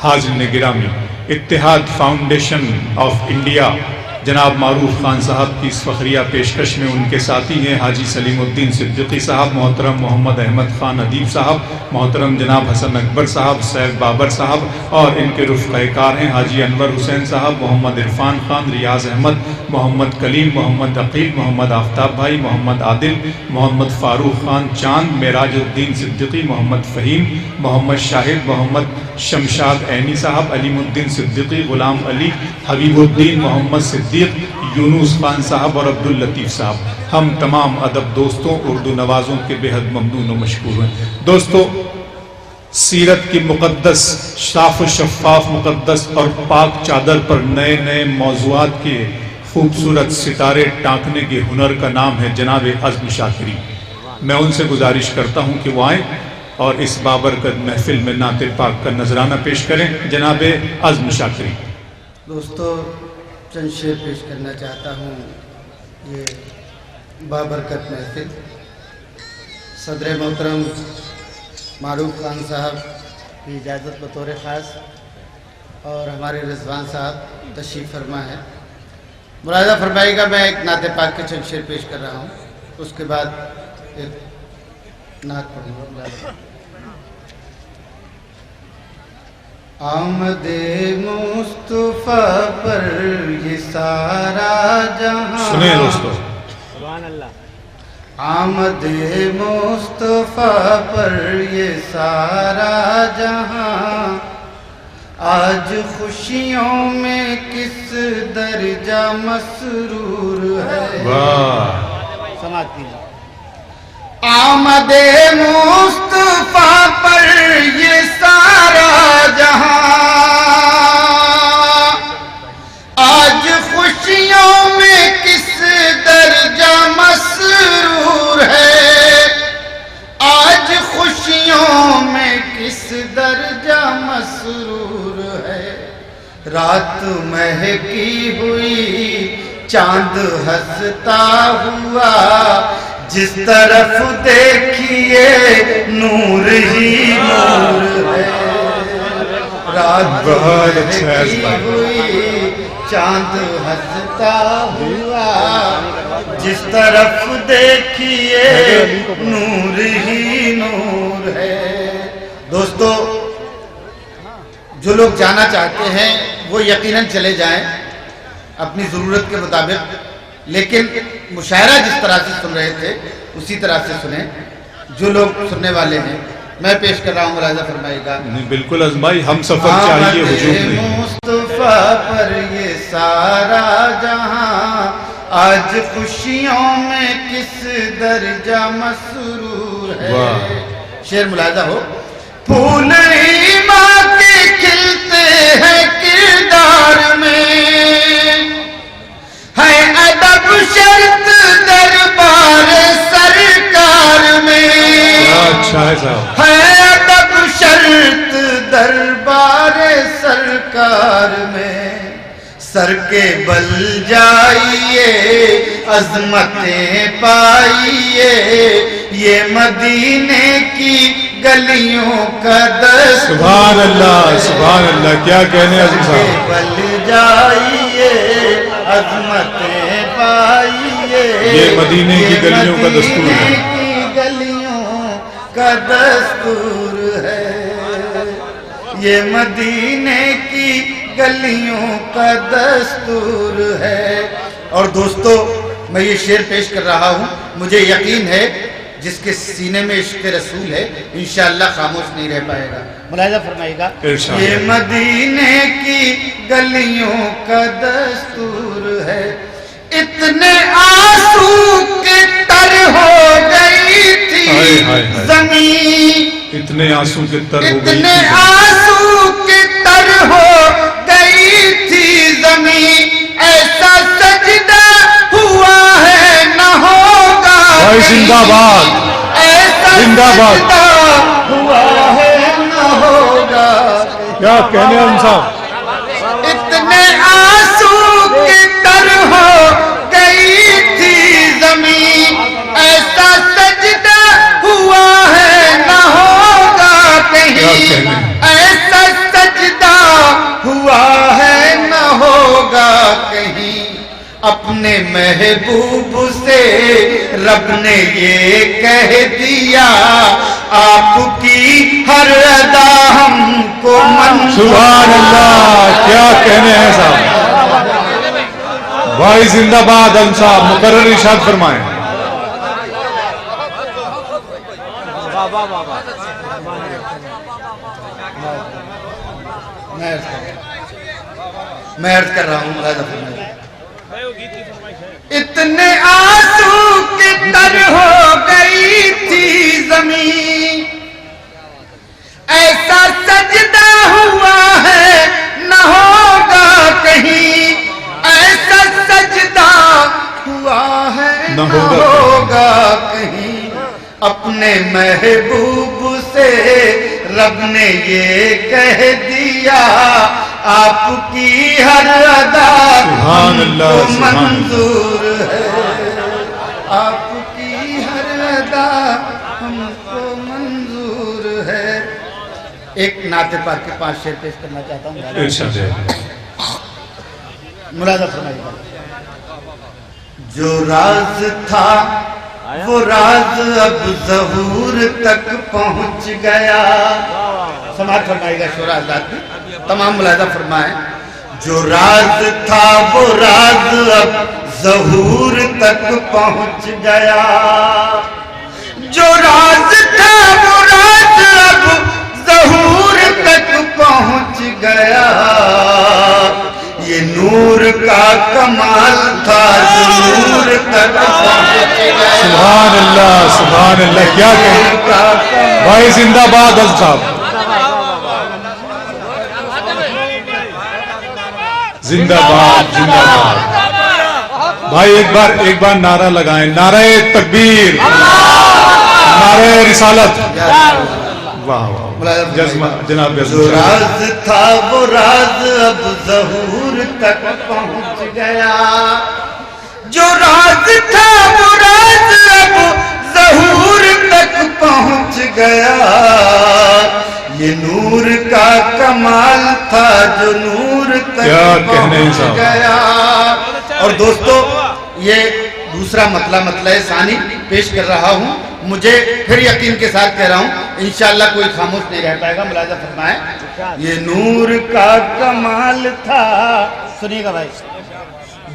حاضرین گرامی، اتحاد فاؤنڈیشن آف انڈیا جناب معروف خان صاحب کی اس فخریہ پیشکش میں ان کے ساتھی ہیں حاجی سلیم الدین صدیقی صاحب، محترم محمد احمد خان ادیب صاحب، محترم جناب حسن اکبر صاحب، سیف بابر صاحب، اور ان کے رفقۂ کار ہیں حاجی انور حسین صاحب، محمد عرفان خان، ریاض احمد، محمد کلیم، محمد عقیل، محمد آفتاب بھائی، محمد عادل، محمد فاروق خان چاند، معراج الدین صدیقی، محمد فہیم، محمد شاہد، محمد شمشاد عینی صاحب، علیم الدین صدیقی، غلام علی، حبیب الدین، محمد صدیق، یونس خان صاحب اور عبداللطیف صاحب، ہم تمام ادب دوستوں، اردو نوازوں کے بے حد ممنون و مشکور ہیں۔ دوستو، سیرت کی مقدس، صاف و شفاف مقدس اور پاک چادر پر نئے نئے موضوعات کے خوبصورت ستارے ٹانکنے کے ہنر کا نام ہے جناب عزم شاکری۔ میں ان سے گزارش کرتا ہوں کہ وہ آئیں اور اس بابرکت محفل میں نعت پاک کا نذرانہ پیش کریں۔ جناب عزم شاکری۔ دوستو، چند شعر پیش کرنا چاہتا ہوں۔ یہ بابرکت محفل صدر محترم معروف خان صاحب کی اجازت بطور خاص اور ہمارے رضوان صاحب تشریف فرما ہے۔ ملاحظہ فرمائے گا، میں ایک نعت پاک کے چند شعر پیش کر رہا ہوں، اس کے بعد ایک نعت پڑھوں گا۔ آمد مصطفیٰ پر یہ سارا جہاں، سنیں دوستو، سبحان اللہ۔ آمد مصطفیٰ پر یہ سارا جہاں، آج خوشیوں میں کس درجہ مسرور ہے۔ واہ، سماعت کیجیے۔ آمد مصطفیٰ پر یہ سارا جہاں، آج خوشیوں میں کس درجہ مسرور ہے، آج خوشیوں میں کس درجہ مسرور ہے۔ رات مہکی ہوئی، چاند ہنستا ہوا، جس طرف دیکھیے نور ہی نور ہے۔ رات مہکی ہوئی، چاند ہنستا ہوا، جس طرف دیکھیے نور ہی نور ہے۔ دوستو، جو لوگ جانا چاہتے ہیں وہ یقیناً چلے جائیں اپنی ضرورت کے مطابق، لیکن مشاعرہ جس طرح سے سن رہے تھے اسی طرح سے سنیں۔ جو لوگ سننے والے ہیں، میں پیش کر رہا ہوں، ملاحظہ فرمائے گا۔ بالکل ازمائی، ہم سفر چاہیے ہجوم نہیں۔ آمد مصطفیٰ پر یہ سارا جہاں، آج خوشیوں میں کس درجہ مسرور ہے۔ شعر ملاحظہ ہو۔ پھول ایمان کے کھلتے ہیں کردار میں، ہے ادب شرط دربار سرکار میں، اچھا ہے صاحب، ہے ادب شرط دربار سرکار میں۔ سر کے بل جائیے، عظمتیں پائیے، یہ مدینے کی گلیوں کا دستور۔ سبحان اللہ، سبحان اللہ، کیا کہنے عزم صاحب۔ بل جائیے، عظمتیں پائیے، یہ مدینے کی گلیوں کا دستور ہے۔ مدینے کی گلیوں کا دستور ہے، یہ مدینے کی گلیوں کا دستور ہے۔ اور دوستو، میں یہ شعر پیش کر رہا ہوں، مجھے یقین ہے جس کے سینے میں عشق رسول ہے انشاءاللہ خاموش نہیں رہ پائے گا۔ ملاحظہ فرمائے گا۔ یہ مدینے کی گلیوں کا دستور ہے، اتنے آنسو کے تر ہو گئی تھی زمین، اتنے آنسو کے تر ہو گئی تھی، اتنے آنسو کے تر ہو گئی تھی زمین، ایسا سجدہ ہوا ہے نہ ہوگا زندہ باد، ایسا زندہ باد، سجدہ ہوا ہے نہ ہوگا۔ کیا کہنے عزم صاحب۔ اتنے آنسو کے تر ہو گئی تھی زمین، ایسا سجدہ ہوا ہے نہ ہوگا کہیں، ایسا سجدہ اپنے محبوب سے رب نے یہ کہہ دیا آپ کی ہر ادا ہم کو سبحان اللہ، کیا کہنے ہیں صاحب. بھائی زندہ باد. ہم صاحب مقرر ارشاد فرمائیں. میں عرض کر رہا ہوں اتنے آنسو کے تر ہو گئی تھی زمین، ایسا سجدہ ہوا ہے نہ ہوگا کہیں، ایسا سجدہ ہوا ہے نہ ہوگا کہیں. اپنے محبوب سے رب نے یہ کہہ دیا آپ کی ہر ادا ہم کو منظور ہے، آپ کی ہر ادا ہم کو منظور ہے. ایک نعت پاک کے 5 شعر پیش کرنا چاہتا ہوں. ملاحظہ فرمائیے. جو راز تھا وہ راز اب ظہور تک پہنچ گیا. سماعت فرمائے گا شورا حضرات بھی تمام ملاحظہ فرمائیں. جو راز تھا وہ راز اب ظہور تک پہنچ گیا، جو راز تھا وہ راز اب ظہور تک پہنچ گیا. یہ نور کا کمال تھا جو نور تک پہنچ گیا. سبحان اللہ، سبحان اللہ، کیا کہیں. بھائی زندہ باد. حضرت صاحب زندہ باد، زندہ باد. بھائی ایک بار نعرہ لگائیں. نعرہ تکبیر، نعرہ رسالت. واہ جناب. جو راز تھا وہ راز اب ظہور تک پہنچ گیا، جو راز تھا وہ راز اب ظہور تک پہنچ گیا. یہ نور کا کمال تھا جو نور تک پہنچ گیا. اور دوستو یہ دوسرا مطلب ثانی پیش کر رہا ہوں. مجھے پھر یقین کے ساتھ کہہ رہا ہوں انشاءاللہ کوئی خاموش نہیں رہ پائے گا. ملاحظہ فرمائیں. یہ نور کا کمال تھا، سنیے گا بھائی،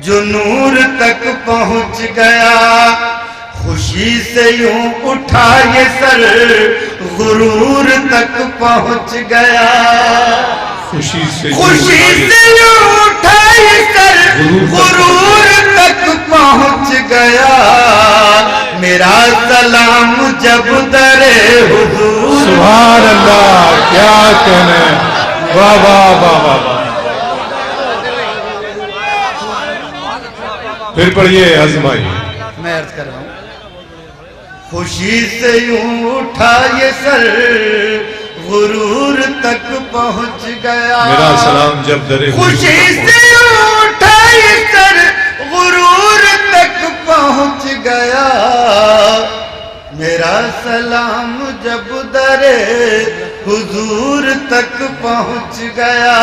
جو نور تک پہنچ گیا. خوشی سے یوں اٹھا یہ سر غرور تک پہنچ گیا. خوشی سے یوں اٹھا یہ سر غرور تک پہنچ گیا. میرا سلام جب در حضور. سبحان اللہ، کیا کہنے. واہ واہ واہ واہ. پھر پڑھیے حضرت بھائی. میں عرض کر رہا ہوں خوشی سے یوں اٹھا یہ سر غرور تک پہنچ گیا. میرا سلام جب در خوشی سے یوں اٹھا یہ سر غرور تک پہنچ گیا. میرا سلام جب در حضور تک پہنچ گیا.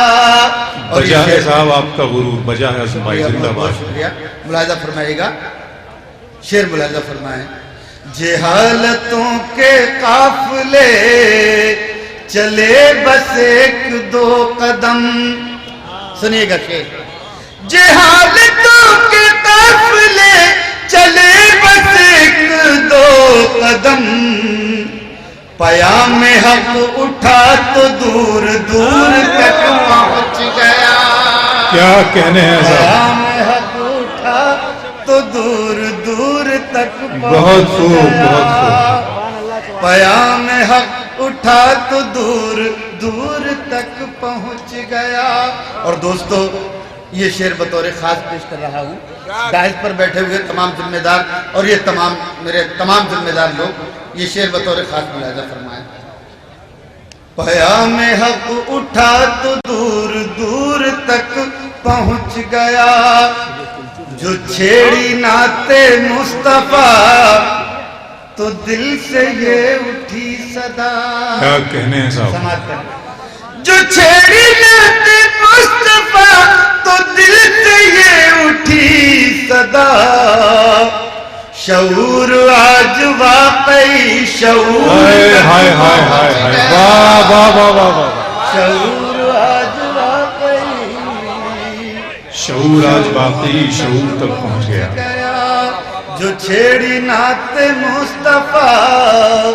بجا ہے صاحب آپ کا غرور، بجا ہے حضرت بھائی. زندہ باد. شکریہ. ملاحظہ فرمائیے گا. شعر ملاحظہ فرمائیں. جہالتوں کے قافلے چلے بس ایک دو قدم. سنیے گا شعر. جہالتوں کے قافلے چلے بس ایک دو قدم. پیام حق اٹھا تو دور دور تک پہنچ گیا. کیا کہنے ہیں صاحب. پیام حق اٹھا تو دور دور تک بہت خوب، بہت خوب. پیام حق اٹھا تو دور دور تک پہنچ گیا. اور دوستو یہ شعر بطور خاص پیش کر رہا ہوں. داعش پر بیٹھے ہوئے تمام ذمہ دار اور یہ میرے تمام ذمہ دار لوگ یہ شعر بطور خاص ملاحظہ فرمائیں. پیام حق اٹھا تو دور دور تک پہنچ گیا. جو چھیڑی نعت مصطفیٰ تو دل سے یہ اٹھی صدا. کیا کہنے ہیں صاحب. سماعت کریں. جو چھیڑی نعت مصطفیٰ تو دل سے یہ اٹھی صدا شعور آج واقعی شعور ہائے ہائے ہائے ہائے ہائے واہ واہ واہ واہ واہ شعور آج واقعی شعور آج باقی شعور تک پہنچ گیا جو چھیڑی نعت مصطفیٰ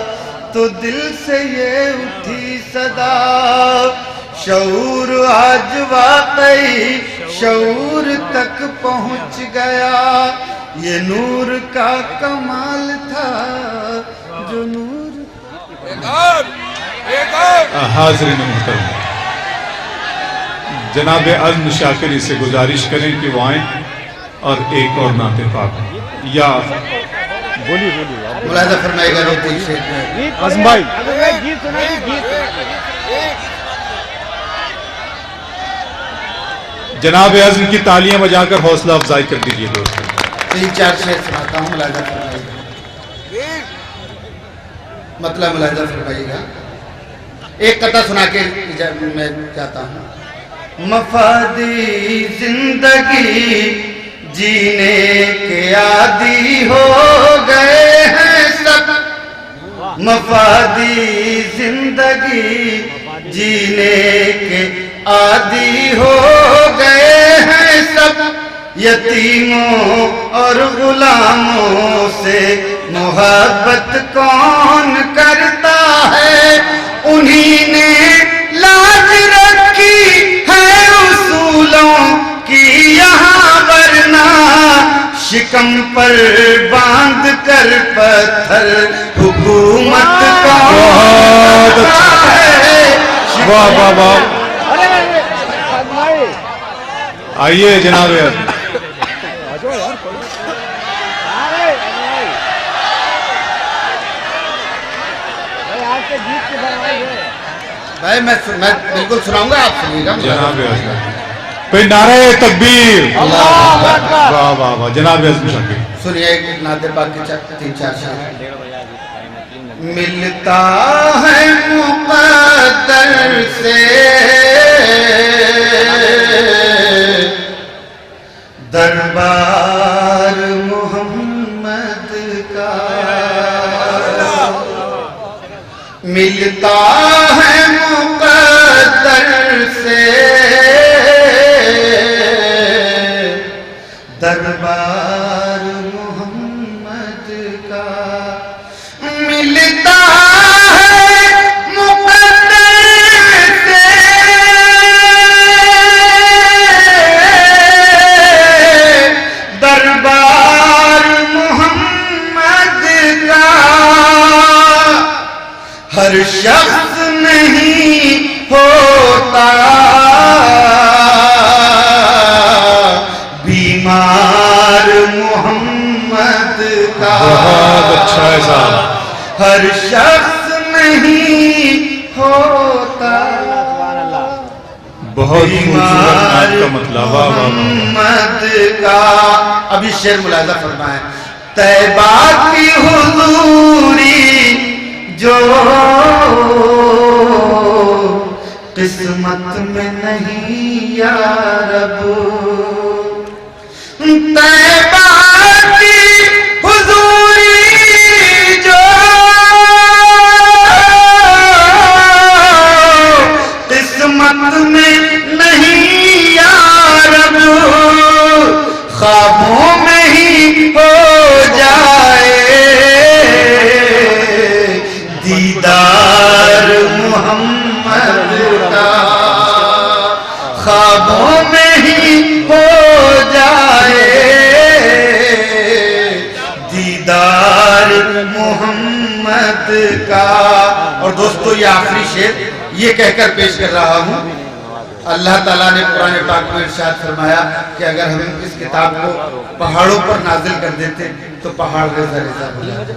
تو دل سے یہ اٹھی صدا شعور آج واقعی شعور تک پہنچ گیا یہ نور کا کمال تھا جو نور حاضرین محترم جناب عزم شاکری سے گزارش کریں کہ وہ آئیں اور ایک اور نعت پاک یا ملاحظہ فرمائے گا روتی شیخ میں عظم بھائی گیت سنائیے گیت جناب عزم کی تالیاں بجا کر حوصلہ افزائی کر دیجیے دوستوں 3-4 شعر سناتا ہوں ملاحظہ فرمائیے گا مطلب ملاحظہ فرمائیے گا ایک قطعہ سنا کے میں چاہتا ہوں مفادی زندگی جینے کے عادی ہو گئے ہیں سب مفادی زندگی جینے کے عادی ہو گئے ہیں سب یتیموں اور غلاموں سے محبت کون کرتا ہے انہی نے لاج رکھی ہے اصولوں کی یہاں ورنہ شکم پر باندھ کر پتھر حکومت کون کرتا ہے واہ واہ واہ آئیے جناب عزم بھائی میں بالکل سناؤں گا آپ سنیے گا جناب عزم پہ نعرہ تکبیر واہ واہ واہ جناب عزم شاکر سنیے ایک نعت پاک کے 3-4 شعر ملتا ہے مقدر سے دربار محمد کا ملتا ہے مقدر سے دربار محمد کا ملتا ہے مقدر سے دربار محمد کا ہر شخص نہیں ہوتا بیمار محمد کا بہت اچھا ہے صاحب ہر شخص نہیں ہوتا بہت بیمار کا مطلب واہ واہ واہ محمد کا ابھی شعر ملاحظہ فرمائیں طیبہ کی حضوری جو قسمت میں نہیں یا رب طیبہ کی حضوری جو قسمت میں نہیں یا رب خوابوں میں ہی ہو جائے دیدار محمد کا خوابوں میں ہی ہو جائے دیدار محمد کا اور دوستو یہ آخری شعر یہ کہہ کر پیش کر رہا ہوں اللہ تعالیٰ نے قرآن پاک میں ارشاد فرمایا کہ اگر ہم اس کتاب کو پہاڑوں پر نازل کر دیتے تو پہاڑ ریزہ ریزہ ہو جاتے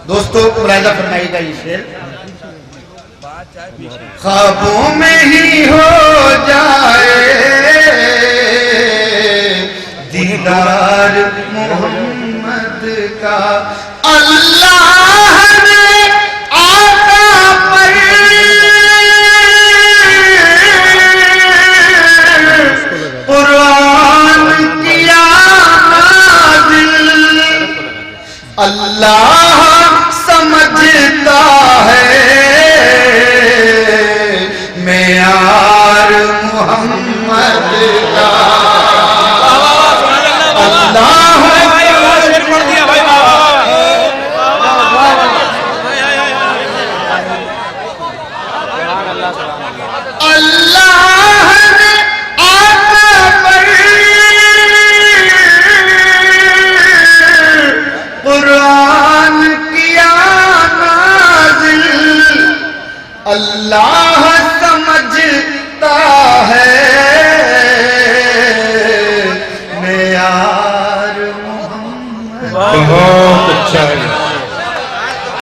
دوستو ملاحظہ فرمائیے گا یہ شعر خوابوں میں ہی ہو جائے دیدار محمد کا اللہ نے آقا پر قرآن کیا اللہ سمجھتا ہے